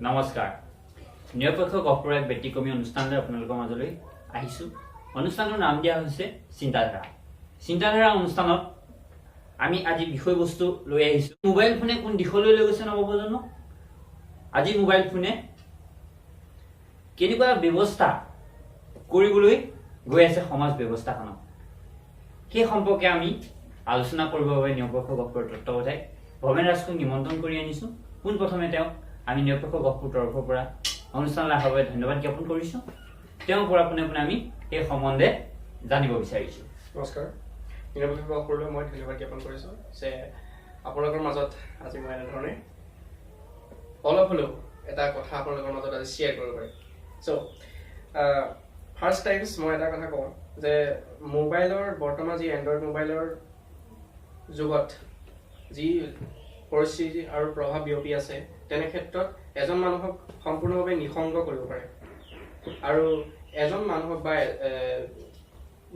নমস্কাৰ নিৰপেক্ষ গহপুৰৰ ব্যতিক্ৰমী অনুষ্ঠানলৈ আপোনালোকৰ মাজলৈ আহিছো অনুষ্ঠানৰ নাম দিয়া হৈছে চিন্তাধাৰা অনুষ্ঠানত আমি আজি বিষয়বস্তু লৈ আহিছো মোবাইল ফোনে কোন দিশলৈ লৈ গৈছে নৱপ্ৰজন্ম আজি মোবাইল ফোনে কেনেকুৱা ব্যৱস্থা কৰিবলৈ গৈ আছে সমাজ ব্যৱস্থাখনত সেই সম্পৰ্কে আমি আলোচনা কৰিবৰ বাবে নিৰপেক্ষ গহপুৰৰ তত্ত্বাৱধায়ক ভৱেন ৰাজক নিমন্ত্ৰণ কৰি আনিছো পোনপ্ৰথমে তেওঁ আমি নিৰপেক্ষ গহপুৰ তৰফৰ পৰা অনুষ্ঠানলৈ অহাৰ বাবে ধন্যবাদ জ্ঞাপন কৰিছো তেওঁৰ পৰা পোনে আমি এই সম্বন্ধে জানিব বিচাৰিছো নমস্কাৰ নিৰপেক্ষ গহপুৰলৈ মই ধন্যবাদ জ্ঞাপন কৰিছো যে আপোনালোকৰ মাজত আজি মই এনেধৰণে অলপ হ'লেও এটা কথা আপোনালোকৰ মাজত আজি শ্বেয়াৰ কৰিব পাৰিম চ' ফাৰ্ষ্ট টাইমছ মই এটা কথা কওঁ যে মোবাইলৰ বৰ্তমান যি এণ্ড্ৰইড মোবাইলৰ যুগত যি পৰিস্থিতি আৰু প্ৰভাৱ বিয়পি আছে তেনে ক্ষেত্ৰত এজন মানুহক সম্পূৰ্ণভাৱে নিঃসংগ কৰিব পাৰে আৰু এজন মানুহক বা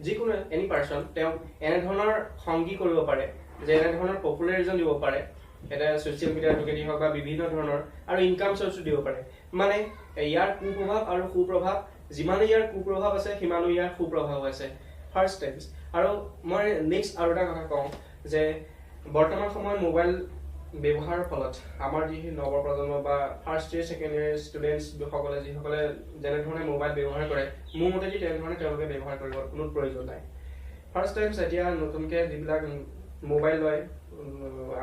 যিকোনো এনি পাৰ্চন তেওঁক এনেধৰণৰ সংগী কৰিব পাৰে যে এনেধৰণৰ পপুলাৰিজন দিব পাৰে এটা ছ'চিয়েল মিডিয়াৰ যোগেদি হওক বা বিভিন্ন ধৰণৰ আৰু ইনকাম চ'ৰ্চো দিব পাৰে মানে ইয়াৰ কুপ্ৰভাৱ আৰু সুপ্ৰভাৱ যিমানে ইয়াৰ কুপ্ৰভাৱ আছে সিমানো ইয়াৰ সুপ্ৰভাৱ আছে ফাৰ্ষ্ট টাইমছ আৰু মই নেক্সট আৰু এটা কথা কওঁ যে বৰ্তমান সময়ত মোবাইল ব্যৱহাৰৰ ফলত আমাৰ যি নৱপ্ৰজন্ম বা ফাৰ্ষ্ট ইয়েৰ ছেকেণ্ড ইয়েৰ ষ্টুডেণ্টছসকলে যিসকলে যেনেধৰণে মোবাইল ব্যৱহাৰ কৰে মোৰ মতেদি তেনেধৰণে তেওঁলোকে ব্যৱহাৰ কৰিব কোনো প্ৰয়োজন নাই ফাৰ্ষ্ট টাইমছ এতিয়া নতুনকৈ যিবিলাক মোবাইল লয়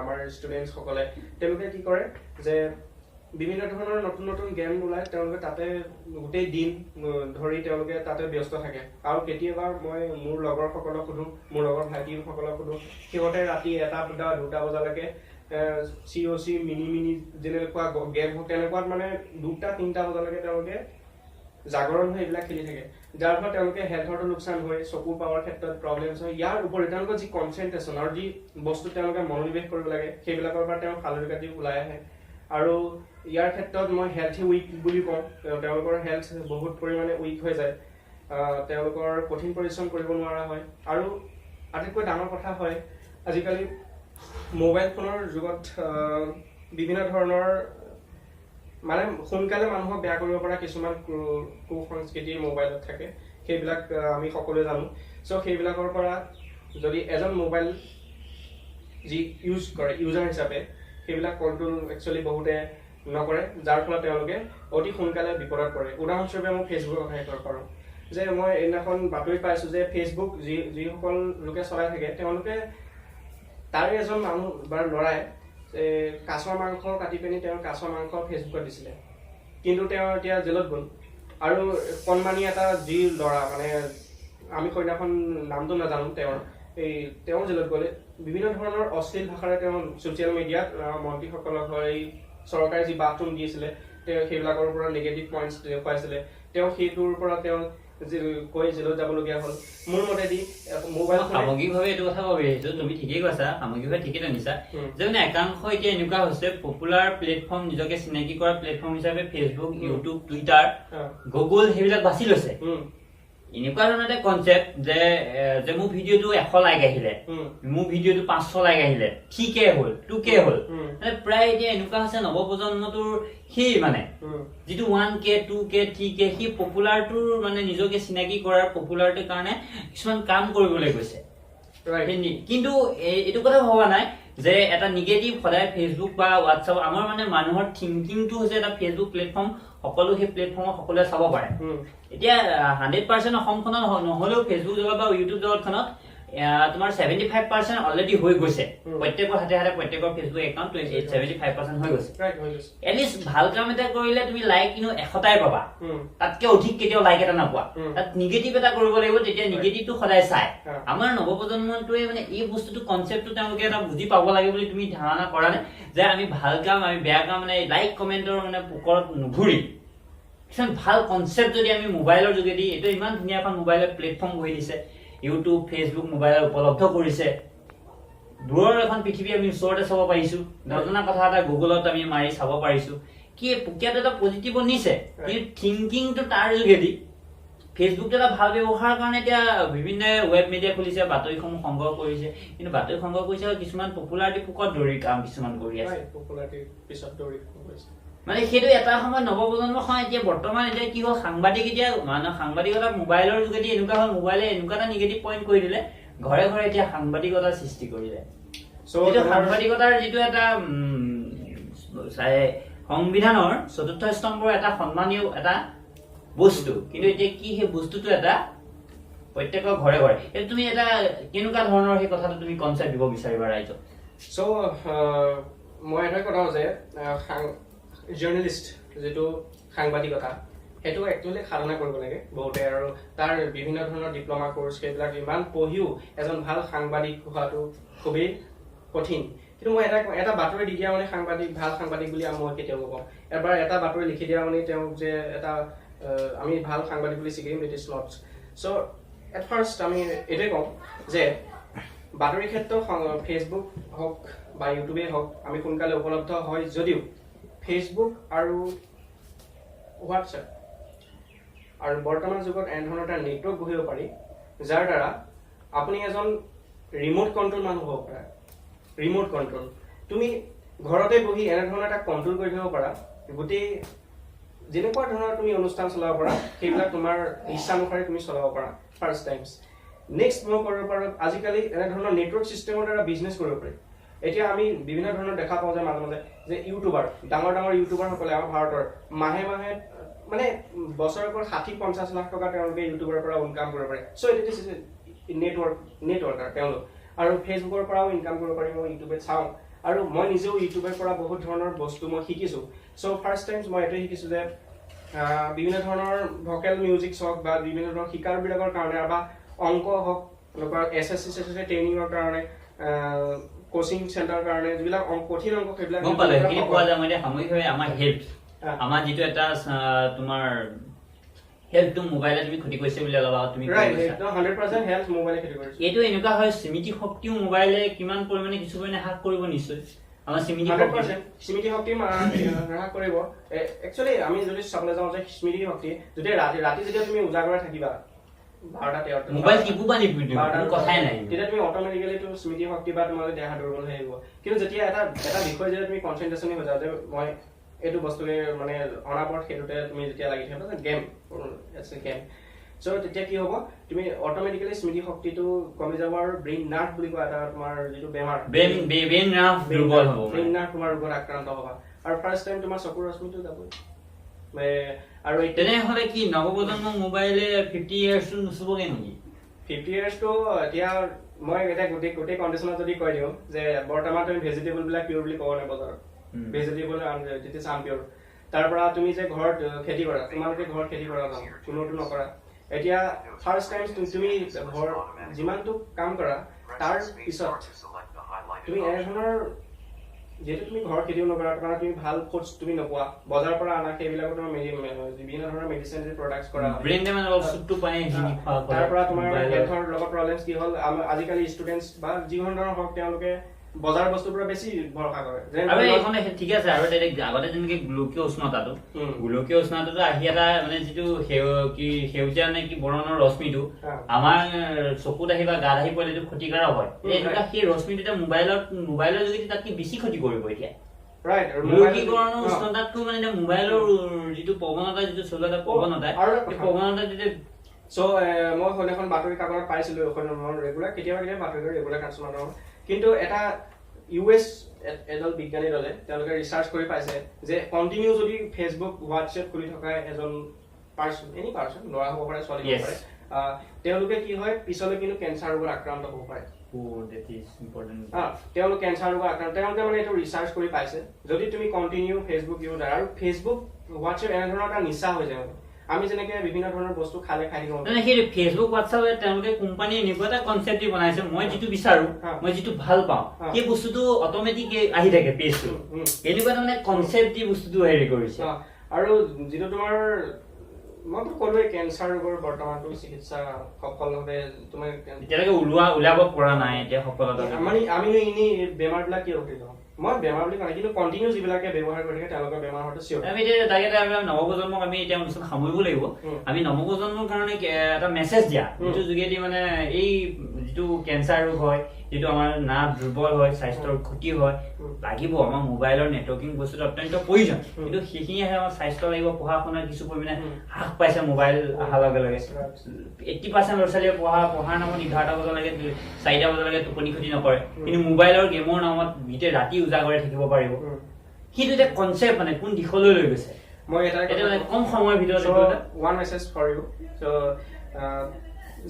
আমাৰ ষ্টুডেণ্টছসকলে তেওঁলোকে কি কৰে যে বিভিন্ন ধৰণৰ নতুন নতুন গেম ওলায় তেওঁলোকে তাতে গোটেই দিন ধৰি তেওঁলোকে তাতে ব্যস্ত থাকে আৰু কেতিয়াবা মই মোৰ লগৰসকলক সোধোঁ মোৰ লগৰ ভাইটিসকলক সোধোঁ সিহঁতে ৰাতি 1-2 বজালৈকে COC মিনি যেনেকুৱা গেম হওক তেনেকুৱাত মানে 2-3 বজালৈকে তেওঁলোকে জাগৰণ হৈ এইবিলাক খেলি থাকে যাৰ ফলত তেওঁলোকে হেল্থৰটো লোকচান হয় চকুৰ পাৱাৰ ক্ষেত্ৰত প্ৰব্লেমছ হয় ইয়াৰ উপৰি তেওঁলোকৰ যি কনচেনট্ৰেশ্যন আৰু যি বস্তু তেওঁলোকে মনোনিৱেশ কৰিব লাগে সেইবিলাকৰ পৰা তেওঁ ফালৰি কাটি ওলাই আহে আৰু ইয়াৰ ক্ষেত্ৰত মই হেল্থি উইক বুলি কওঁ তেওঁলোকৰ হেল্থ বহুত পৰিমাণে উইক হৈ যায় তেওঁলোকৰ কঠিন পৰিশ্ৰম কৰিব নোৱাৰা হয় আৰু আটাইতকৈ ডাঙৰ কথা হয় আজিকালি মোবাইল ফোনৰ যুগত বিভিন্ন ধৰণৰ মানে সোনকালে মানুহক বেয়া কৰিব পৰা কিছুমান কুসংস্কৃতি মোবাইলত থাকে সেইবিলাক আমি সকলোৱে জানো চ' সেইবিলাকৰ পৰা যদি এজন মোবাইল যি ইউজ কৰে ইউজাৰ হিচাপে সেইবিলাক কণ্ট্ৰল একচুৱেলি বহুতে নকৰে যাৰ ফলত তেওঁলোকে অতি সোনকালে বিপদত পৰে উদাহৰণস্বৰূপে মই ফেচবুকৰ কথা ক'ব পাৰোঁ যে মই এইদিনাখন বাতৰিত পাইছোঁ যে ফেচবুক যিসকল লোকে চলাই থাকে তেওঁলোকে তাৰে এজন মানুহ বা ল'ৰাই কাছৰ মাংস কাটি পিনি তেওঁৰ কাছৰ মাংস ফেচবুকত দিছিলে কিন্তু তেওঁ এতিয়া জেলত গ'ল আৰু কণমানি এটা যি ল'ৰা মানে আমি সেইদিনাখন নামটো নাজানো তেওঁ জেলত গ'লে বিভিন্ন ধৰণৰ অশ্লীল ভাষাৰে তেওঁ ছ'চিয়েল মিডিয়াত মন্ত্ৰীসকলক হৈ চৰকাৰে যি বাথৰুম দিছিলে তেওঁ সেইবিলাকৰ পৰা নিগেটিভ পইণ্টছ দেখুৱাইছিলে তেওঁ সেইটোৰ পৰা তেওঁ কৈ জেলত যাবলগীয়া হ'ল মোৰ মতেদি মোবাইল সামগ্ৰিকভাৱে এইটো কথা ক'ব বিচাৰিছো তুমি ঠিকেই কৈছা সামগ্ৰিকভাৱে ঠিকেই জানিছা যে মানে একাংশ এতিয়া এনেকুৱা হৈছে পপুলাৰ প্লেটফৰ্ম নিজকে চিনাকি কৰা প্লেটফৰ্ম হিচাপে ফেচবুক ইউটিউব টুইটাৰ গুগল সেইবিলাক বাছি লৈছে এনেকুৱা ধৰণৰ এটা কনচেপ্ট যে মোৰ ভিডিঅ'টো 100 লাইক আহিলে মোৰ ভিডিঅ'টো 500 লাইক আহিলে ঠিকে হ'ল 2K হ'ল মানে প্ৰায় এতিয়া এনেকুৱা হৈছে নৱপ্ৰজন্মটোৰ সেই মানে যিটো 1K 2K 3K সেই পপুলাৰটোৰ মানে নিজকে চিনাকি কৰাৰ পপুলাৰটোৰ কাৰণে কিছুমান কাম কৰিবলৈ গৈছে কিন্তু এইটো কথা ভবা নাই যে এটা নিগেটিভ সদায় ফেচবুক বা হোৱাটছআপ আমাৰ মানে মানুহৰ থিংকিংটো হৈছে এটা ফেচবুক প্লেটফৰ্ম সকলো সেই প্লেটফৰ্মত সকলোৱে চাব পাৰে এতিয়া 100% অসমখনত নহলেও ফেচবুক জগত বা ইউটিউব জগতখনত তোমাৰ 75% অলৰেডি হৈ গৈছে প্ৰত্যেকৰ হাতে হাতে প্ৰত্যেকৰ ফেচবুক একাউণ্ট 75% হৈ গৈছে এটলিষ্ট ভাল কাম এটা কৰিলে তুমি লাইক কিন্তু 100টাই পাবা তাতকে অধিক কেতিয়াও লাইক এটা নাপোৱা তাত নিগেটিভ এটা কৰিব লাগিব তেতিয়া নিগেটিভটো সদায় চাই আমাৰ নৱপ্ৰজন্মটোৱে মানে এই বস্তুটো কনচেপ্টটো তেওঁলোকে এটা বুজি পাব লাগে বুলি তুমি ধাৰণা কৰা নে যে আমি ভাল কাম আমি বেয়া কাম মানে লাইক কমেণ্টৰ মানে পোকৰত নুঘূৰি কিছুমান ভাল কনচেপ্ট যদি আমি মোবাইলৰ যোগেদি এইটো ইমান ধুনীয়া এখন মোবাইলৰ প্লেটফৰ্ম গঢ়ি দিছে ইউটিউব ফেচবুক মোবাইলত উপলব্ধ কৰিছে দূৰৰ এখন পৃথিৱী আমি ওচৰতে চাব পাৰিছো নজনা কথা এটা গুগলত আমি মাৰি চাব পাৰিছো কি প্ৰক্ৰিয়াটো এটা পজিটিভ নিছে কিন্তু থিংকিংটো তাৰ যোগেদি ফেচবুকটো এটা ভাল ব্যৱহাৰৰ কাৰণে এতিয়া বিভিন্ন ৱেব মিডিয়া খুলিছে বাতৰিসমূহ সংগ্ৰহ কৰিছে কিন্তু বাতৰি সংগ্ৰহ কৰিছে কিছুমান পপুলাৰিটি পোকত দৌৰি কাম কিছুমান কৰি আছে পপুলাৰিটি পিছত দৌৰি কৰিছে মানে সেইটো এটা সময় নৱপ্ৰজন্মৰ সময় এতিয়া বৰ্তমান এতিয়া কি হ'ল সাংবাদিক এতিয়া মানে সাংবাদিকতা মোবাইলৰ যোগেদি এনেকুৱা হ'ল মোবাইলে এনেকুৱা এটা নিগেটিভ পইণ্ট কৰি দিলে ঘৰে ঘৰে এতিয়া সাংবাদিকতাৰ সৃষ্টি কৰিলে যিটো সাংবাদিকতাৰ যিটো এটা সংবিধানৰ চতুৰ্থ স্তম্ভৰ এটা সন্মানীয় এটা বস্তু কিন্তু এতিয়া কি সেই বস্তুটো এটা প্ৰত্যেকৰ ঘৰে ঘৰে এতিয়া তুমি এটা কেনেকুৱা ধৰণৰ সেই কথাটো তুমি কনচেপ্ট দিব বিচাৰিবা ৰাইজক চ' মই এটা কথা যে জাৰ্নেলিষ্ট যিটো সাংবাদিকতা সেইটো একচুৱেলি সাধনা কৰিব লাগে বহুতে আৰু তাৰ বিভিন্ন ধৰণৰ ডিপ্ল'মা কোৰ্চ সেইবিলাক ইমান পঢ়িও এজন ভাল সাংবাদিক হোৱাটো খুবেই কঠিন কিন্তু মই এটা বাতৰি দি দিয়া মানে সাংবাদিক ভাল সাংবাদিক বুলি মই কেতিয়াও নকওঁ এবাৰ এটা বাতৰি লিখি দিয়া মানে তেওঁক যে এটা আমি ভাল সাংবাদিক বুলি চিকিম ইট ইজ নট চ' এট ফাৰ্ষ্ট আমি এইটোৱে কওঁ যে বাতৰি ক্ষেত্ৰত ফেচবুক হওক বা ইউটিউবেই হওক আমি সোনকালে উপলব্ধ হয় যদিও ফেচবুক আৰু হোৱাটছএপ আৰু বৰ্তমান যুগত এনেধৰণৰ এটা নেটৱৰ্ক বহিব পাৰি যাৰ দ্বাৰা আপুনি এজন ৰিম'ট কণ্ট্ৰল মানুহ হ'ব পাৰে ৰিম'ট কণ্ট্ৰল তুমি ঘৰতে বহি এনেধৰণৰ এটা কণ্ট্ৰল কৰি থাকিব পাৰা গোটেই যেনেকুৱা ধৰণৰ তুমি অনুষ্ঠান চলাব পাৰা সেইবিলাক তোমাৰ ইচ্ছানুসাৰে তুমি চলাব পাৰা ফাৰ্ষ্ট টাইমছ নেক্সট মই কৰিব পাৰোঁ আজিকালি এনেধৰণৰ নেটৱৰ্ক ছিষ্টেমৰ দ্বাৰা বিজনেছ কৰিব পাৰি এতিয়া আমি বিভিন্ন ধৰণৰ দেখা পাওঁ যে মাজে মাজে যে ইউটিউবাৰ ডাঙৰ ডাঙৰ ইউটিউবাৰসকলে আমাৰ ভাৰতৰ মাহে মাহে মানে বছৰেকৰ 60-50 লাখ টকা তেওঁলোকে ইউটিউবৰ পৰা ইনকাম কৰিব পাৰে চ' ইট ইজ নেটৱৰ্কাৰ তেওঁলোক আৰু ফেচবুকৰ পৰাও ইনকাম কৰিব পাৰি মই ইউটিউবত চাওঁ আৰু মই নিজেও ইউটিউবৰ পৰা বহুত ধৰণৰ বস্তু মই শিকিছোঁ চ' ফাৰ্ষ্ট টাইমছ মই এইটোৱে শিকিছোঁ যে বিভিন্ন ধৰণৰ ভকেল মিউজিক হওক বা বিভিন্ন ধৰণৰ শিকাৰবিলাকৰ কাৰণে বা অংক হওক এনেকুৱা SSC ট্ৰেইনিঙৰ কাৰণে কোচিং চেণ্টাৰৰ কাৰণে যিবিলাক কঠিন অংক সেইবিলাক গম পালে কি কোৱা যায় মানে সামগ্ৰিকভাৱে আমাৰ হেল্থ আমাৰ যিটো এটা তোমাৰ হেল্থটো মোবাইলে তুমি ক্ষতি কৰিছে বুলি অলপ তুমি ৰাইট 100% হেল্থ মোবাইলে ক্ষতি কৰিছে এইটো এনেকুৱা হয় স্মৃতি শক্তিও মোবাইলে কিমান পৰিমাণে কিছু পৰিমাণে হ্ৰাস কৰিব নিশ্চয় আমাৰ স্মৃতি শক্তি হ্ৰাস কৰিব একচুৱেলি আমি যদি চাবলৈ যাওঁ যে স্মৃতি শক্তি যদি ৰাতি যেতিয়া তুমি উজাগৰে থাকিবা 12টা মোবাইল টিপু বা নিপিটো কথাই নাই তেতিয়া তুমি অট'মেটিকেলি তো স্মৃতি শক্তি বা তোমাৰ দেহা দুৰ্বল হৈ আহিব কিন্তু যেতিয়া এটা বিষয় যেতিয়া তুমি কনচেন্ট্ৰেশ্যন হৈ যাওঁ যে মই এইটো বস্তুকে মানে অনাপৰত সেইটোতে তুমি যেতিয়া লাগি থাকিবা গেম ইটছ এ গেম চ' তেতিয়া কি হ'ব তুমি অট'মেটিকেলি স্মৃতি শক্তিটো কমি যাব আৰু ব্ৰেইন নাৰ্ভ বুলি কোৱা এটা তোমাৰ যিটো বেমাৰ ব্ৰেইন নাৰ্ভ দুৰ্বল হ'ব ব্ৰেইন নাৰ্ভ তোমাৰ ৰোগত আক্ৰান্ত হ'বা আৰু ফাৰ্ষ্ট টাইম তোমাৰ চকুৰ ৰশ্মিটো যাবই আৰু তেনেহ'লে কি নৱপ্ৰজন্মৰ মোবাইলে 50 ইয়াৰ্ছটো নুচুবগে নেকি 50 ইয়াৰ্ছটো এতিয়া মই এটা গোটেই কণ্ডিশ্যনত যদি কৈ দিওঁ যে বৰ্তমান তুমি ভেজিটেবল বিলাক পিয়ৰ বুলি ক'ব নাই বজাৰত ভেজিটেবল ইট ইজ আনপিয়ৰ তাৰ পৰা তুমি যে ঘৰত খেতি কৰা তোমালোকে ঘৰত খেতি কৰা কোনোটো নকৰা এতিয়া ফাৰ্ষ্ট টাইম তুমি ঘৰ যিমানটো কাম কৰা তাৰ পিছত তুমি এনেধৰণৰ যেহেতু তুমি ঘৰ খেতিও নকৰা তোমাৰ তুমি ভাল ফুডছ তুমি নোপোৱা বজাৰৰ পৰা আনা সেইবিলাকত তোমাৰ বিভিন্ন ধৰণৰ মেডিচিন প্ৰডাক্টছ কৰা ব্ৰেইনে মানে অলপ সুটটো পাই হিনি খোৱা তাৰ পৰা তোমাৰ হেল্থৰ লগত প্ৰবলেমছ কি হ'ল আজিকালি ষ্টুডেণ্টছ বা যিকোনো ধৰণৰ হওক তেওঁলোকে বজাৰ বস্তুৰ পৰা বেছি ভৰসা কৰে আৰু এইখনে ঠিক আছে আৰু আগতে যেনেকে গোলকীয় উষ্ণতাটো আহি এটা মানে যিটো সেউজীয়া নে কি বৰণৰ ৰশ্মিটো আমাৰ চকুত আহি বা গাত আহি পৰিলে এইটো ক্ষতিকাৰক হয় এনেকুৱা সেই ৰশ্মিটো এতিয়া মোবাইলৰ যোগেদি তাত কি বেছি ক্ষতি কৰিব এতিয়া গোলকীকৰণৰ উষ্ণতাতকৈ মানে মোবাইলৰ যিটো প্ৰৱণতা যিটো চলোৱা প্ৰৱণতা যেতিয়া চ' মই এখন বাতৰি কাকতত পাইছিলো এখন ৰেগুলাৰ কেতিয়াবা বাতৰি ৰেগুলাৰ কাষ্টমাৰ কিন্তু এটা US এজন বিজ্ঞানী দলে তেওঁলোকে ৰিচাৰ্চ কৰি পাইছে যে কণ্টিনিউ যদি ফেচবুক হোৱাটছএপ খুলি থকা এজন এনি পাৰ্চন ল'ৰা হ'ব পাৰে ছোৱালী হ'ব পাৰে তেওঁলোকে কি হয় পিছলৈ কিন্তু কেঞ্চাৰ ৰোগত আক্ৰান্ত হ'ব পাৰে তেওঁলোক কেঞ্চাৰ ৰোগত আক্ৰান্ত তেওঁলোকে মানে এইটো ৰিচাৰ্চ কৰি পাইছে যদি তুমি কণ্টিনিউ ফেচবুক ইউজাৰ আৰু ফেচবুক হোৱাটছএপ এনেধৰণৰ এটা নিচা হৈ যায় আমি যেনেকে বিভিন্ন ধৰণৰ বস্তু খাই থাকিব মানে সেই ফেচবুক হোৱাটছআপে তেওঁলোকে কোম্পানীয়ে এনেকুৱা এটা কনচেপ্ট দি বনাইছে মই যিটো বিচাৰো মই যিটো ভাল পাওঁ সেই বস্তুটো অট'মেটিক আহি থাকে পেজটো এনেকুৱা মানে কনচেপ্ট দি বস্তুটো হেৰি কৰিছে আৰু যিটো তোমাৰ মইতো ক'লোৱে কেঞ্চাৰ ৰোগৰ বৰ্তমানটো চিকিৎসা সফলভাৱে তোমাৰ এতিয়ালৈকে ওলাব পৰা নাই এতিয়া সফলতা আমি এনেই বেমাৰবিলাক কিয় উঠি যাওঁ মই বেমাৰ বুলি কওঁ কিন্তু কণ্টিনিউ যিবিলাকে ব্যৱহাৰ কৰি থাকে তেওঁলোকৰ বেমাৰ হয়তো চিয়ৰ আমি এতিয়া তাকে নৱপ্ৰজন্মক আমি এতিয়া অনুষ্ঠান সামৰিব লাগিব আমি নৱপ্ৰজন্মৰ কাৰণে এটা মেছেজ দিয়া যিটো যোগেদি মানে এই যিটো কেঞ্চাৰ ৰোগ হয় যেটো আমাৰ নাৰ্ভ দুৰ্বল হয় স্বাস্থ্যৰ ক্ষতি হয় লাগিব আমাৰ মোবাইলৰ নেটৱৰ্কিং বস্তুটো অত্যন্ত প্ৰয়োজন কিন্তু সেইখিনি আহে আমাৰ স্বাস্থ্য লাগিব পঢ়া শুনাৰ কিছু পৰিমাণে হ্ৰাস পাইছে মোবাইল অহাৰ লগে লগে 80% ল'ৰা ছোৱালীয়ে পঢ়াৰ নামত 11টা বজালৈকে 4টা বজালৈকে টোপনি ক্ষতি নকৰে কিন্তু মোবাইলৰ গেমৰ নামত গোটেই ৰাতি উজাগৰে থাকিব পাৰিব কিন্তু এটা কনচেপ্ট মানে কোন দিশলৈ লৈ গৈছে মই এটা কম সময়ৰ ভিতৰত one message for you so'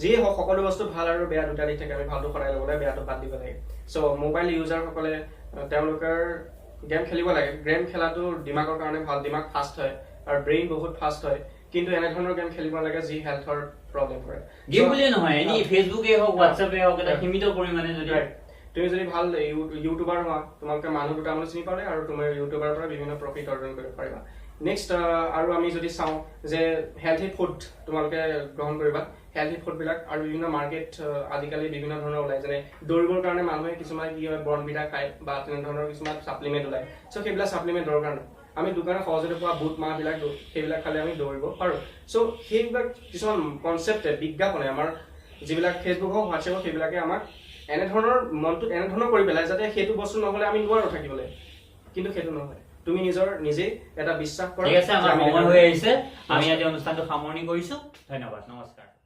যি সকলো বস্তু ভাল আৰু বেয়া দুটা দিশ থাকে আমি ভালটো সদায় ল'ব লাগে বেয়াটো বাদ দিব লাগে চ' মোবাইল ইউজাৰসকলে তেওঁলোকৰ গেম খেলিব লাগে গেম খেলাটো দিমাগৰ কাৰণে ভাল দিমাগ ফাষ্ট হয় আৰু ব্ৰেইন বহুত ফাষ্ট হয় কিন্তু এনেধৰণৰ গেম খেলিব লাগে যি হেল্থৰ প্ৰব্লেম কৰে গেম বুলিয়ে নহয় এনি ফেচবুকে হওক হোৱাটছএপে হওক এটা সীমিত পৰিমাণে যদি তুমি যদি ভাল ইউটিউবাৰ হোৱা তোমালোকে মানুহ দুটা মানুহ চিনি পালে আৰু তুমি ইউটিউবাৰৰ পৰা বিভিন্ন প্ৰফিট অৰ্জন কৰিব পাৰিবা নেক্সট আৰু আমি যদি চাওঁ যে হেল্থি ফুড তোমালোকে গ্ৰহণ কৰিবা হেল্থি ফুডবিলাক আৰু বিভিন্ন মাৰ্কেট আজিকালি বিভিন্ন ধৰণৰ ওলায় যেনে দৌৰিবৰ কাৰণে মানুহে কিছুমান কি হয় বৰ্ণভিটা খায় বা তেনেধৰণৰ কিছুমান ছাপ্লিমেণ্ট ওলায় চ' সেইবিলাক ছাপ্লিমেণ্ট দৰকাৰ নাই আমি দোকানত সহজতে পোৱা বুট মাহবিলাক সেইবিলাক খালে আমি দৌৰিব পাৰোঁ চ' সেইবিলাক কিছুমান কনচেপ্টে বিজ্ঞাপনে আমাৰ যিবিলাক ফেচবুক হওক হোৱাটছএপ হওক সেইবিলাকে আমাক এনেধৰণৰ মনটোত এনেধৰণৰ কৰি পেলাই যাতে সেইটো বস্তু নহ'লে আমি নোৱাৰোঁ থাকিবলৈ কিন্তু সেইটো নহয় তুমি নিজেই এটা বিশ্বাস কৰা ঠিক আছে আমাৰ সময় হৈ আহিছে আমি আজি অনুষ্ঠানটো সামৰণি কৰিছোঁ ধন্যবাদ নমস্কাৰ